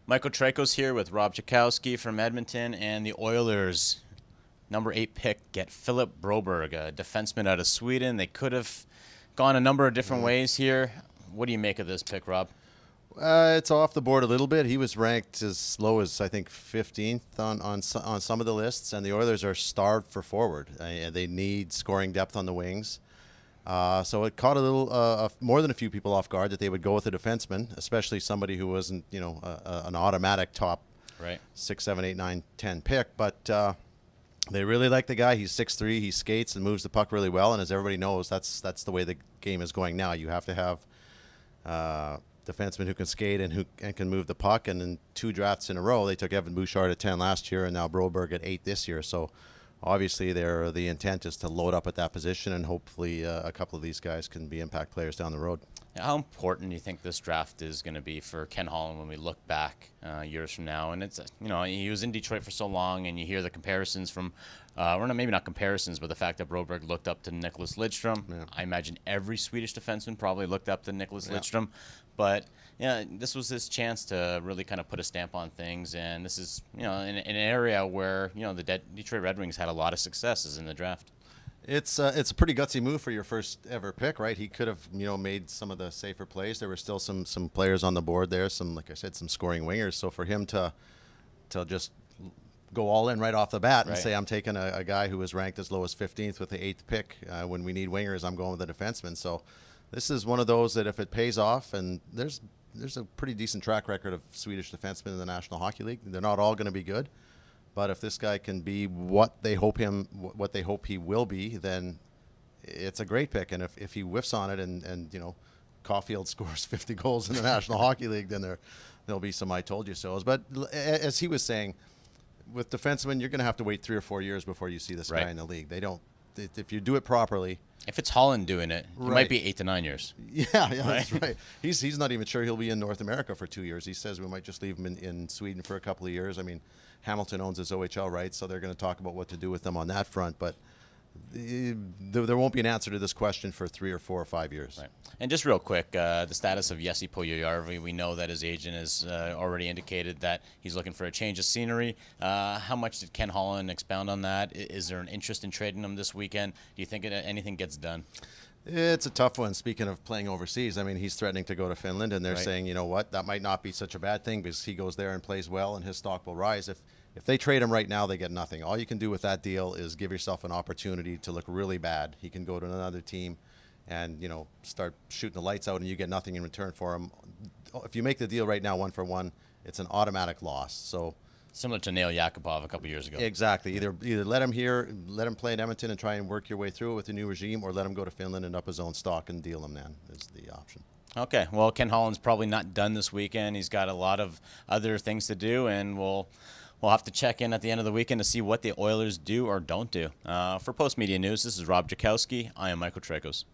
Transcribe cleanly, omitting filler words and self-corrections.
Michael Traikos here with Rob Tychkowski from Edmonton, and the Oilers, number 8 pick, get Philip Broberg, a defenseman out of Sweden. They could have gone a number of different ways here. What do you make of this pick, Rob? It's off the board a little bit. He was ranked as low as, I think, 15th on some of the lists, and the Oilers are starved for forward. They need scoring depth on the wings. So it caught a little more than a few people off guard that they would go with a defenseman, especially somebody who wasn't, an automatic top 6, 7, 8, 9, 10 pick. But they really like the guy. He's 6'3", he skates and moves the puck really well. And as everybody knows, that's the way the game is going now. You have to have defensemen who can skate and can move the puck. And in 2 drafts in a row, they took Evan Bouchard at 10 last year and now Broberg at 8 this year. So obviously, the intent is to load up at that position, and hopefully a couple of these guys can be impact players down the road. How important do you think this draft is going to be for Ken Holland when we look back years from now? And it's he was in Detroit for so long, and you hear the comparisons from, maybe not comparisons, but the fact that Broberg looked up to Nicholas Lidstrom. Yeah. I imagine every Swedish defenseman probably looked up to Nicholas Lidstrom, but this was his chance to really kind of put a stamp on things, and this is in an area where the Detroit Red Wings had a lot of successes in the draft. It's a pretty gutsy move for your first ever pick, right? He could have made some of the safer plays. There were still some players on the board there, like I said, some scoring wingers. So for him to just go all in right off the bat and say, I'm taking a guy who was ranked as low as 15th with the 8th pick, when we need wingers, I'm going with a defenseman. So this is one of those that if it pays off, and there's a pretty decent track record of Swedish defensemen in the National Hockey League. They're not all going to be good. But if this guy can be what they hope he will be, then it's a great pick. And if he whiffs on it and Caulfield scores 50 goals in the National Hockey League, then there'll be some I told you so's. But as he was saying, with defensemen, you're going to have to wait 3 or 4 years before you see this guy in the league. If you do it properly. If it's Holland doing it, it might be 8 to 9 years. Yeah, that's right. He's not even sure he'll be in North America for 2 years. He says we might just leave him in Sweden for a couple of years. I mean, Hamilton owns his OHL rights, so they're going to talk about what to do with them on that front. But there won't be an answer to this question for 3 or 4 or 5 years. Right. And just real quick, the status of Jesse Puljujärvi. We know that his agent has already indicated that he's looking for a change of scenery. How much did Ken Holland expound on that? Is there an interest in trading him this weekend? Do you think anything gets done? It's a tough one. Speaking of playing overseas, I mean, he's threatening to go to Finland, and they're saying, you know what, that might not be such a bad thing because he goes there and plays well, and his stock will rise. If they trade him right now, they get nothing. All you can do with that deal is give yourself an opportunity to look really bad. He can go to another team and start shooting the lights out, and you get nothing in return for him. If you make the deal right now 1-for-1, it's an automatic loss. So similar to Nail Yakupov a couple years ago. Exactly. Either let him here, let him play in Edmonton and try and work your way through it with the new regime, or let him go to Finland and up his own stock and deal him then is the option. Okay. Well, Ken Holland's probably not done this weekend. He's got a lot of other things to do, and we'll have to check in at the end of the weekend to see what the Oilers do or don't do. For Post Media News, this is Rob Tychkowski. I am Michael Traikos.